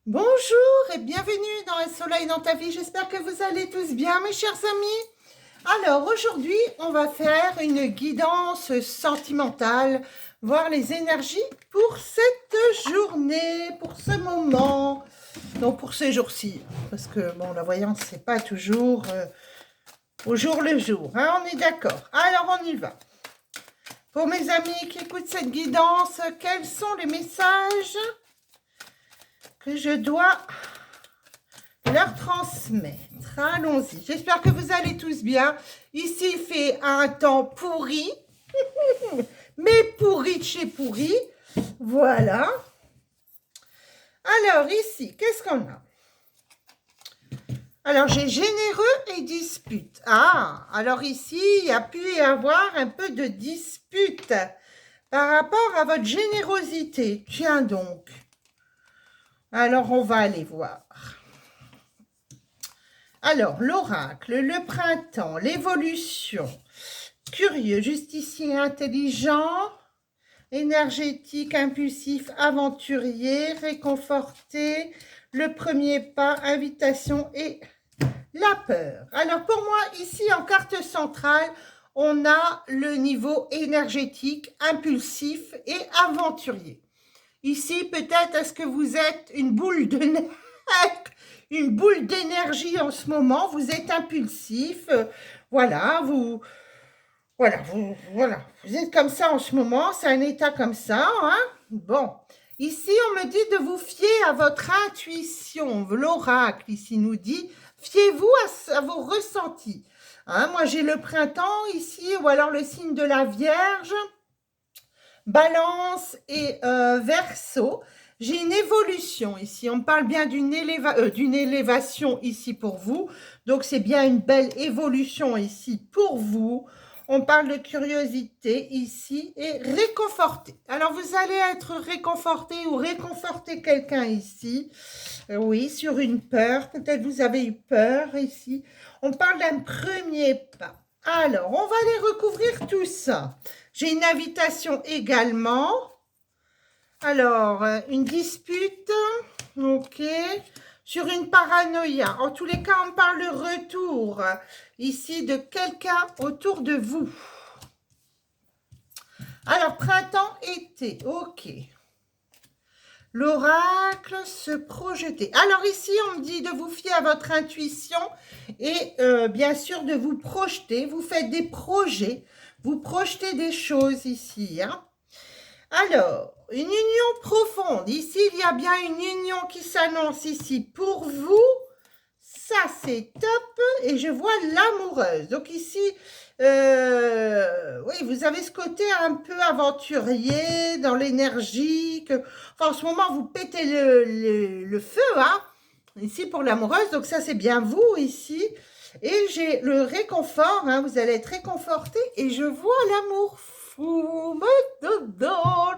Bonjour et bienvenue dans Un soleil dans ta vie. J'espère que vous allez tous bien, mes chers amis. Alors, aujourd'hui, on va faire une guidance sentimentale, voir les énergies pour cette journée, pour ce moment, donc pour ces jours-ci. Parce que, bon, la voyance, c'est pas toujours au jour le jour, hein, on est d'accord. Alors, on y va. Pour mes amis qui écoutent cette guidance, quels sont les messages que je dois leur transmettre? Allons-y. J'espère que vous allez tous bien. Ici, il fait un temps pourri, mais pourri de chez pourri. Voilà. Alors, ici, qu'est-ce qu'on a? Alors, j'ai généreux et dispute. Ah, alors ici, il y a pu y avoir un peu de dispute par rapport à votre générosité. Tiens donc. Alors, on va aller voir. Alors, l'oracle, le printemps, l'évolution, curieux, justicier, intelligent, énergétique, impulsif, aventurier, réconforté, le premier pas, invitation et la peur. Alors, pour moi, ici, en carte centrale, on a le niveau énergétique, impulsif et aventurier. Ici, peut-être, est-ce que vous êtes une boule de neige, une boule d'énergie en ce moment, vous êtes impulsif, voilà, vous êtes comme ça en ce moment, c'est un état comme ça, hein. Bon, ici, on me dit de vous fier à votre intuition, l'oracle ici nous dit, fiez-vous à vos ressentis. Hein, moi, j'ai le printemps ici, ou alors le signe de la Vierge, Balance et Verseau. J'ai une évolution ici. On parle bien d'une élévation ici pour vous. Donc, c'est bien une belle évolution ici pour vous. On parle de curiosité ici et réconforté. Alors, vous allez être réconforté ou réconforter quelqu'un ici. Oui, sur une peur. Peut-être vous avez eu peur ici. On parle d'un premier pas. Alors, on va aller recouvrir tout ça. J'ai une invitation également. Alors, une dispute, ok. Sur une paranoïa. En tous les cas, on parle de retour ici de quelqu'un autour de vous. Alors, printemps, été, ok. L'oracle se projeter. Alors ici, on me dit de vous fier à votre intuition et bien sûr de vous projeter. Vous faites des projets, vous projetez des choses ici, hein. Alors, une union profonde. Ici, il y a bien une union qui s'annonce ici pour vous. Ça, c'est top. Et je vois l'amoureuse. Donc ici, oui, vous avez ce côté un peu aventurier, dans l'énergie. Enfin, en ce moment, vous pétez le feu, hein. Ici, pour l'amoureuse. Donc ça, c'est bien vous, ici. Et j'ai le réconfort, hein, vous allez être réconforté. Et je vois l'amour fou me dedans,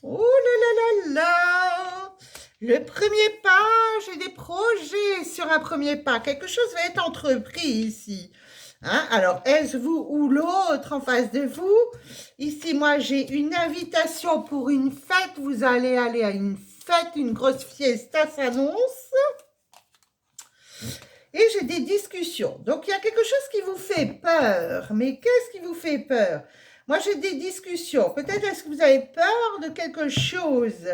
oh là là là là. Le premier pas, j'ai des projets sur un premier pas. Quelque chose va être entrepris ici. Hein? Alors, est-ce vous ou l'autre en face de vous? Ici, moi, j'ai une invitation pour une fête. Vous allez aller à une fête, une grosse fiesta s'annonce. Et j'ai des discussions. Donc, il y a quelque chose qui vous fait peur. Mais qu'est-ce qui vous fait peur? Moi, j'ai des discussions. Peut-être est-ce que vous avez peur de quelque chose?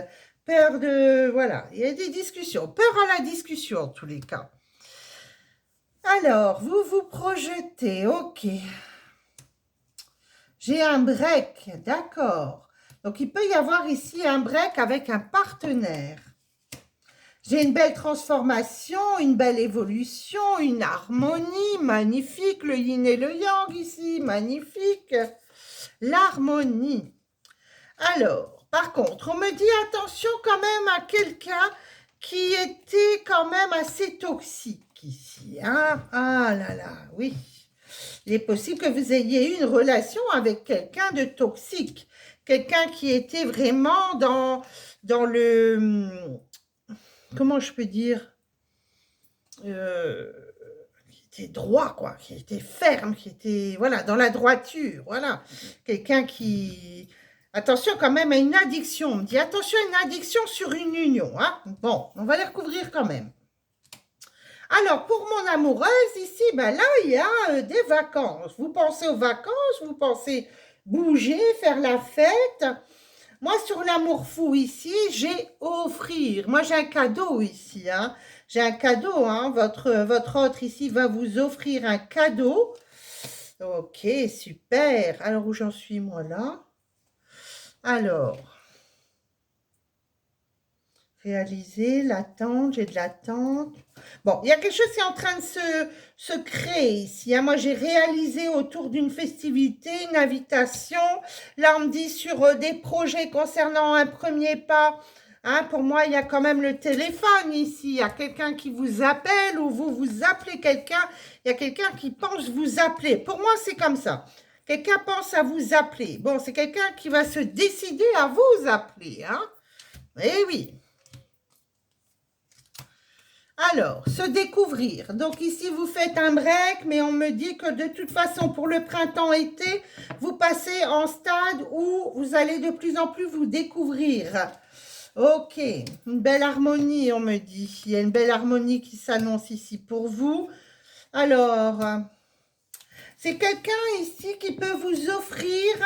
Peur de... Voilà, il y a des discussions. Peur à la discussion, en tous les cas. Alors, vous vous projetez. Ok. J'ai un break. D'accord. Donc, il peut y avoir ici un break avec un partenaire. J'ai une belle transformation, une belle évolution, une harmonie magnifique, le yin et le yang ici, magnifique. L'harmonie. Alors, par contre, on me dit attention quand même à quelqu'un qui était quand même assez toxique ici. Hein? Ah là là, oui. Il est possible que vous ayez eu une relation avec quelqu'un de toxique. Quelqu'un qui était vraiment dans le... Comment je peux dire, qui était droit, quoi, qui était ferme, qui était, voilà, dans la droiture, voilà. Quelqu'un qui, Attention quand même à une addiction. On me dit attention à une addiction sur une union. Hein. Bon, on va les recouvrir quand même. Alors, pour mon amoureuse, ici, ben là, il y a des vacances. Vous pensez aux vacances, vous pensez bouger, faire la fête. Moi, sur l'amour fou ici, j'ai offrir. Moi, j'ai un cadeau ici. Hein. J'ai un cadeau. Hein. Votre autre ici va vous offrir un cadeau. Ok, super. Alors, où j'en suis, moi, là? Alors, réaliser, l'attente, j'ai de l'attente. Bon, il y a quelque chose qui est en train de se créer ici. Hein. Moi, j'ai réalisé autour d'une festivité, une invitation. Là, on me dit sur des projets concernant un premier pas. Hein, pour moi, il y a quand même le téléphone ici. Il y a quelqu'un qui vous appelle ou vous appelez quelqu'un. Il y a quelqu'un qui pense vous appeler. Pour moi, c'est comme ça. Quelqu'un pense à vous appeler. Bon, c'est quelqu'un qui va se décider à vous appeler. Hein. Eh oui. Alors, se découvrir. Donc ici, vous faites un break, mais on me dit que de toute façon, pour le printemps-été, vous passez en stade où vous allez de plus en plus vous découvrir. Ok, une belle harmonie, on me dit. Il y a une belle harmonie qui s'annonce ici pour vous. Alors, c'est quelqu'un ici qui peut vous offrir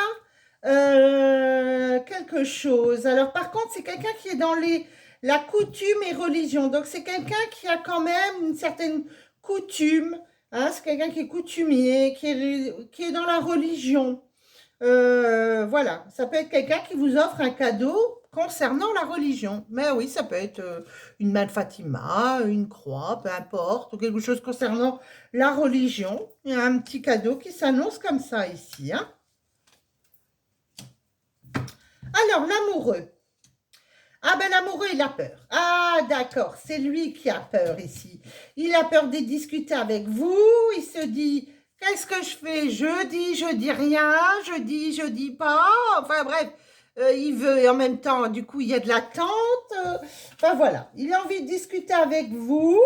quelque chose. Alors, par contre, c'est quelqu'un qui est dans la coutume et religion. Donc, c'est quelqu'un qui a quand même une certaine coutume. Hein, c'est quelqu'un qui est coutumier, qui est dans la religion. Voilà, ça peut être quelqu'un qui vous offre un cadeau concernant la religion. Mais oui, ça peut être une main de Fatima, une croix, peu importe, ou quelque chose concernant la religion. Il y a un petit cadeau qui s'annonce comme ça ici. Hein. Alors, l'amoureux. Ah ben l'amoureux, il a peur. Ah d'accord, c'est lui qui a peur ici. Il a peur de discuter avec vous. Il se dit, qu'est-ce que je fais? Je dis rien. Je dis pas. Enfin bref, il veut et en même temps, du coup, il y a de l'attente. Enfin voilà, il a envie de discuter avec vous.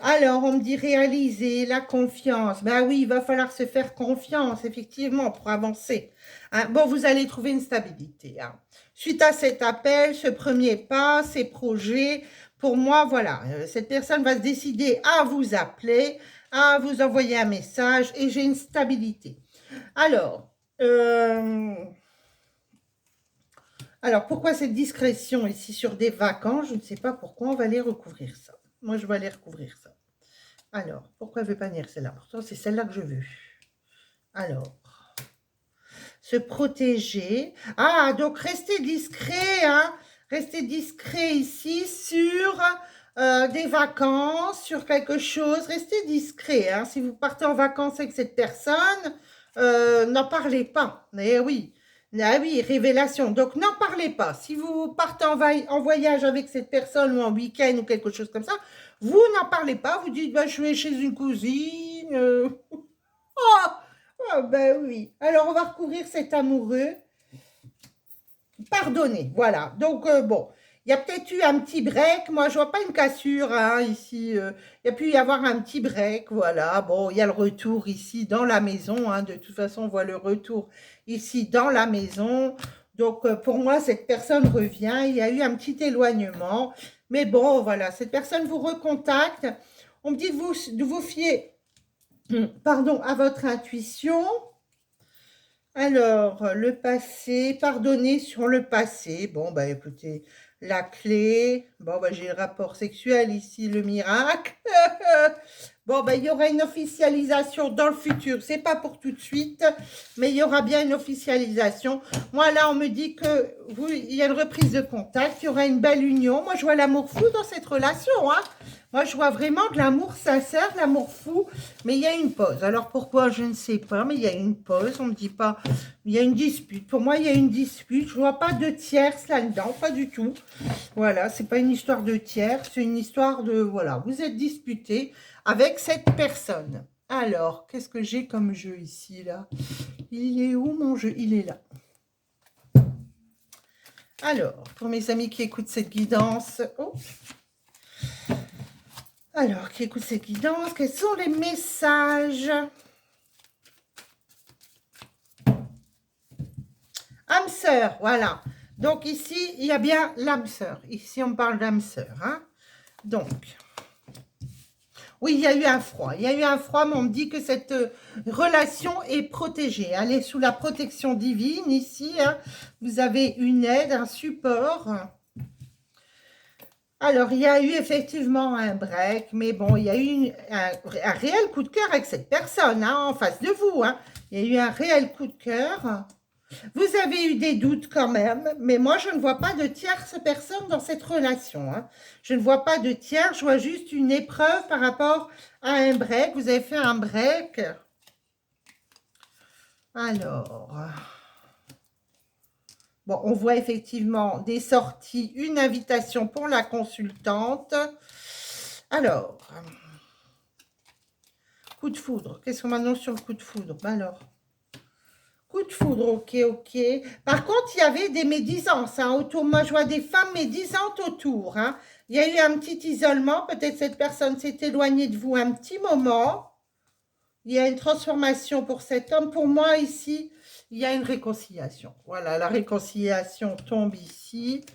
Alors, on me dit réaliser la confiance. Ben oui, il va falloir se faire confiance, effectivement, pour avancer. Hein, bon, vous allez trouver une stabilité. Hein. Suite à cet appel, ce premier pas, ces projets, pour moi, voilà, cette personne va se décider à vous appeler, à vous envoyer un message et j'ai une stabilité. Alors, pourquoi cette discrétion ici sur des vacances? Je ne sais pas pourquoi on va aller recouvrir ça. Moi, je vais aller recouvrir ça. Alors, pourquoi elle ne veut pas venir celle-là? Pourtant, c'est celle-là que je veux. Alors, se protéger. Ah, donc restez discret, hein. Restez discret ici sur des vacances, sur quelque chose. Restez discret, hein. Si vous partez en vacances avec cette personne, n'en parlez pas. Eh oui. Ah oui, révélation. Donc, n'en parlez pas. Si vous partez en voyage avec cette personne ou en week-end ou quelque chose comme ça, vous n'en parlez pas. Vous dites, bah, je vais chez une cousine. Oh, ben oui. Alors, on va recouvrir cet amoureux. Pardonnez, voilà. Donc, bon, il y a peut-être eu un petit break. Moi, je vois pas une cassure hein, ici. Il y a pu y avoir un petit break, voilà. Bon, il y a le retour ici dans la maison. Hein. De toute façon, on voit le retour ici dans la maison. Donc, pour moi, cette personne revient. Il y a eu un petit éloignement. Mais bon, voilà, cette personne vous recontacte. On me dit de vous fier, pardon, à votre intuition. Alors, le passé, pardonner sur le passé. Bon, bah écoutez, la clé. Bon, bah j'ai le rapport sexuel ici, le miracle. Bon, bah il y aura une officialisation dans le futur. C'est pas pour tout de suite, mais il y aura bien une officialisation. Moi, là, on me dit que il y a une reprise de contact, il y aura une belle union. Moi, je vois l'amour fou dans cette relation, hein. Moi, je vois vraiment de l'amour sincère, l'amour fou, mais il y a une pause. Alors, pourquoi, je ne sais pas, mais il y a une pause. On ne me dit pas, il y a une dispute. Pour moi, il y a une dispute. Je ne vois pas de tierce là-dedans, pas du tout. Voilà, c'est pas une histoire de tierce, c'est une histoire de, voilà, vous êtes disputé avec cette personne. Alors, qu'est-ce que j'ai comme jeu ici, là? Il est où, mon jeu? Il est là. Alors, pour mes amis qui écoutent cette guidance... Oh. Alors, qui écoute ces guidances, quels sont les messages? l'âme sœur, voilà. Donc ici, il y a bien l'âme sœur. Ici, on parle d'âme sœur. Hein. Donc, oui, il y a eu un froid. Il y a eu un froid, mais on me dit que cette relation est protégée. Elle est sous la protection divine. Ici, hein, vous avez une aide, un support. Alors, il y a eu effectivement un break, mais bon, il y a eu un réel coup de cœur avec cette personne hein, en face de vous. Hein. Il y a eu un réel coup de cœur. Vous avez eu des doutes quand même, mais moi, je ne vois pas de tierce personne dans cette relation. Hein. Je ne vois pas de tiers, je vois juste une épreuve par rapport à un break. Vous avez fait un break. Alors, bon, on voit effectivement des sorties, une invitation pour la consultante. Alors, coup de foudre. Qu'est-ce qu'on m'annonce sur le coup de foudre? Ben alors, coup de foudre, ok, ok. Par contre, il y avait des médisances hein, autour. Moi, je vois des femmes médisantes autour. Hein. Il y a eu un petit isolement. Peut-être cette personne s'est éloignée de vous un petit moment. Il y a une transformation pour cet homme. Pour moi, ici, il y a une réconciliation. Voilà, la réconciliation tombe ici.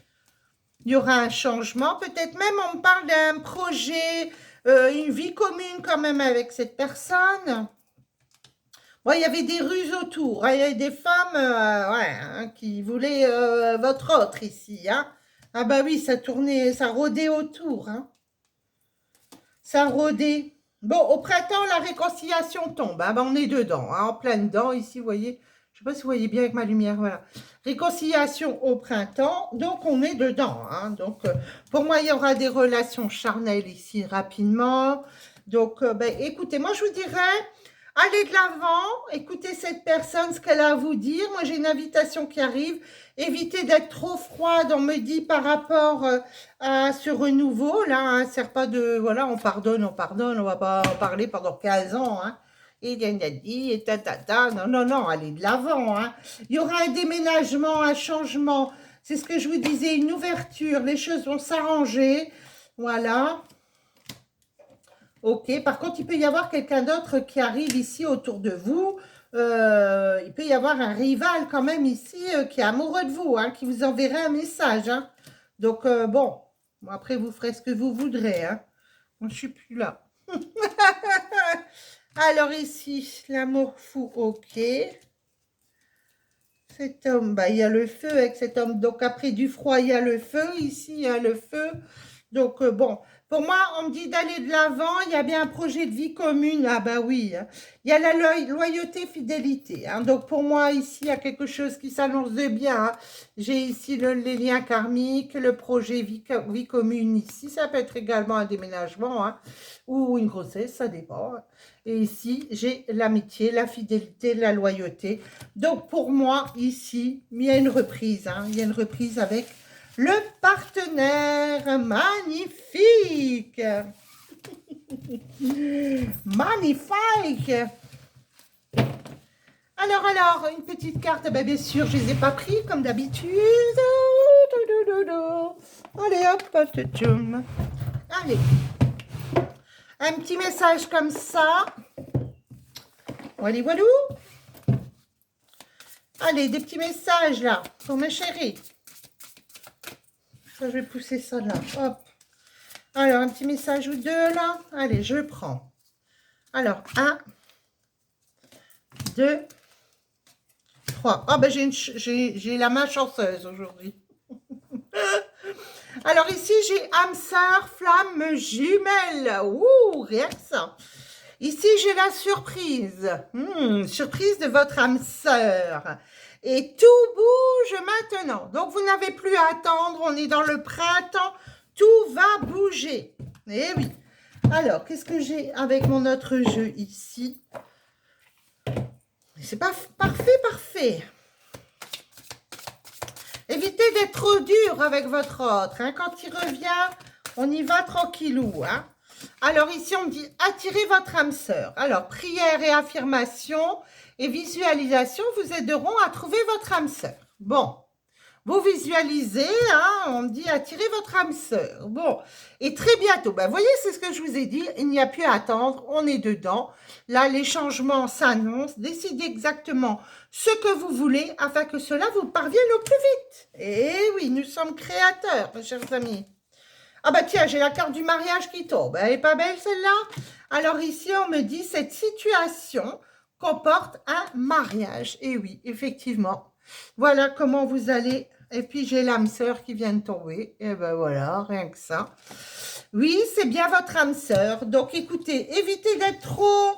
Il y aura un changement. Peut-être même, on me parle d'un projet, une vie commune quand même avec cette personne. Bon, il y avait des ruses autour. Hein. Il y avait des femmes ouais, hein, qui voulaient votre autre ici. Hein. Ah bah oui, ça tournait, ça rôdait autour. Hein. Ça rôdait. Bon, au printemps, la réconciliation tombe. Hein. Ben, on est dedans, hein, en plein dedans. Ici, vous voyez, je ne sais pas si vous voyez bien avec ma lumière. Voilà. Réconciliation au printemps. Donc, on est dedans. Hein. Donc, pour moi, il y aura des relations charnelles ici rapidement. Donc, ben, écoutez, moi, je vous dirais... Allez de l'avant, écoutez cette personne, ce qu'elle a à vous dire. Moi, j'ai une invitation qui arrive. Évitez d'être trop froide, on me dit, par rapport à ce renouveau. Là, hein, sert pas de... Voilà, on pardonne, on va pas en parler pendant 15 ans. Hein. Et il a dit, et ta. Non, non, non, allez de l'avant. Hein. Il y aura un déménagement, un changement. C'est ce que je vous disais, une ouverture. Les choses vont s'arranger. Voilà. Ok, par contre, il peut y avoir quelqu'un d'autre qui arrive ici autour de vous. Il peut y avoir un rival quand même ici qui est amoureux de vous, hein, qui vous enverra un message. Hein. Donc, bon, après, vous ferez ce que vous voudrez. Hein. Moi, je ne suis plus là. Alors ici, l'amour fou, ok. Cet homme, bah, il y a le feu avec cet homme. Donc, après du froid, il y a le feu. Ici, il y a le feu. Donc, bon... Pour moi, on me dit d'aller de l'avant, il y a bien un projet de vie commune. Ah bah oui, hein. Il y a la loyauté, fidélité. Hein. Donc pour moi, ici, il y a quelque chose qui s'annonce de bien. Hein. J'ai ici les liens karmiques, le projet vie commune ici. Ça peut être également un déménagement hein, ou une grossesse, ça dépend. Et ici, j'ai l'amitié, la fidélité, la loyauté. Donc pour moi, ici, il y a une reprise. Hein. Il y a une reprise avec... Le partenaire magnifique. Magnifique. Alors, une petite carte. Ben, bien sûr, je ne les ai pas pris comme d'habitude. Allez, hop, allez. Un petit message comme ça. Voilà, voilà. Allez, des petits messages là pour mes chéris. Je vais pousser ça là. Hop. Alors, un petit message ou deux là. Allez, je prends. Alors, 1, 2, 3. Ah, ben j'ai la main chanceuse aujourd'hui. Alors, ici, j'ai âme sœur, flamme jumelle. Ouh, rien que ça. Ici, j'ai la surprise. Surprise de votre âme sœur. Et tout bouge maintenant. Donc, vous n'avez plus à attendre. On est dans le printemps. Tout va bouger. Eh oui. Alors, qu'est-ce que j'ai avec mon autre jeu ici? C'est pas parfait, parfait. Évitez d'être trop dur avec votre autre. Hein. Quand il revient, on y va tranquillou. Hein. Alors, ici, on me dit attirez votre âme sœur. Alors, prière et affirmation et visualisation vous aideront à trouver votre âme sœur. Bon, Vous visualisez, hein, on me dit attirer votre âme sœur. Bon, et très bientôt, ben, vous voyez, c'est ce que je vous ai dit, il n'y a plus à attendre, on est dedans. Là, les changements s'annoncent, décidez exactement ce que vous voulez afin que cela vous parvienne au plus vite. Et oui, nous sommes créateurs, mes chers amis. Ah bah tiens, j'ai la carte du mariage qui tombe. Elle n'est pas belle celle-là? Alors ici, on me dit cette situation comporte un mariage. Et oui, effectivement. Voilà comment vous allez. Et puis j'ai l'âme sœur qui vient de tomber. Et ben voilà, rien que ça. Oui, c'est bien votre âme sœur. Donc écoutez, évitez d'être trop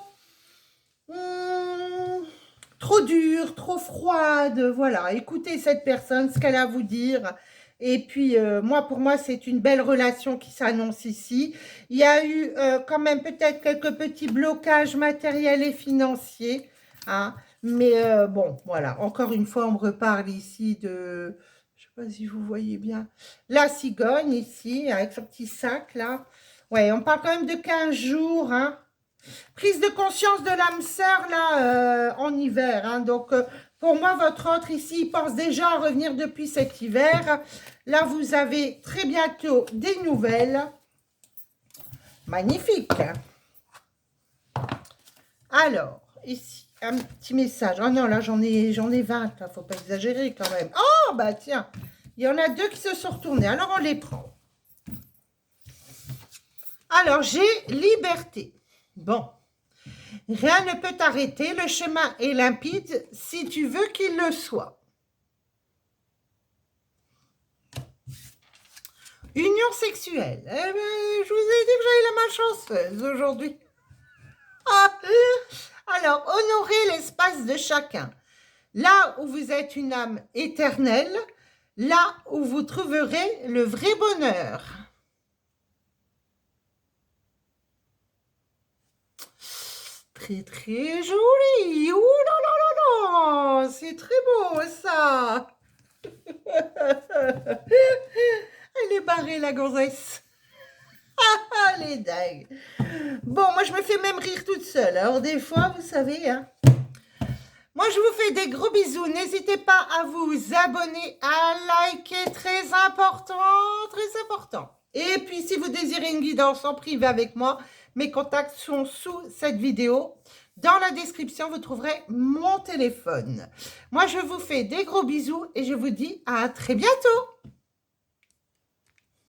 dure, trop froide. Voilà, écoutez cette personne, ce qu'elle a à vous dire. Et puis, pour moi, c'est une belle relation qui s'annonce ici. Il y a eu quand même peut-être quelques petits blocages matériels et financiers. Hein, mais bon, voilà. Encore une fois, on me reparle ici de... Je ne sais pas si vous voyez bien. La cigogne ici, avec son petit sac là. Ouais, on parle quand même de 15 jours. Hein. Prise de conscience de l'âme sœur là en hiver. Hein, donc... pour moi, votre autre ici, il pense déjà à revenir depuis cet hiver. Là, vous avez très bientôt des nouvelles. Magnifique. Alors, ici, un petit message. Oh non, là, j'en ai 20. Il ne faut pas exagérer quand même. Oh, bah tiens, il y en a 2 qui se sont retournés. Alors, on les prend. Alors, j'ai liberté. Bon. Rien ne peut t'arrêter, le chemin est limpide si tu veux qu'il le soit. Union sexuelle. Eh ben, je vous ai dit que j'avais la malchanceuse aujourd'hui. Alors, honorez l'espace de chacun. Là où vous êtes une âme éternelle, là où vous trouverez le vrai bonheur. Très, très joli. Ouh là là là là. C'est très beau, ça. Elle est barrée, la gonzesse. Elle est dingue. Bon, moi, je me fais même rire toute seule. Alors, des fois, vous savez, hein. Moi, je vous fais des gros bisous. N'hésitez pas à vous abonner, à liker. Très important, très important. Et puis, si vous désirez une guidance en privé avec moi, mes contacts sont sous cette vidéo. Dans la description, vous trouverez mon téléphone. Moi, je vous fais des gros bisous et je vous dis à très bientôt.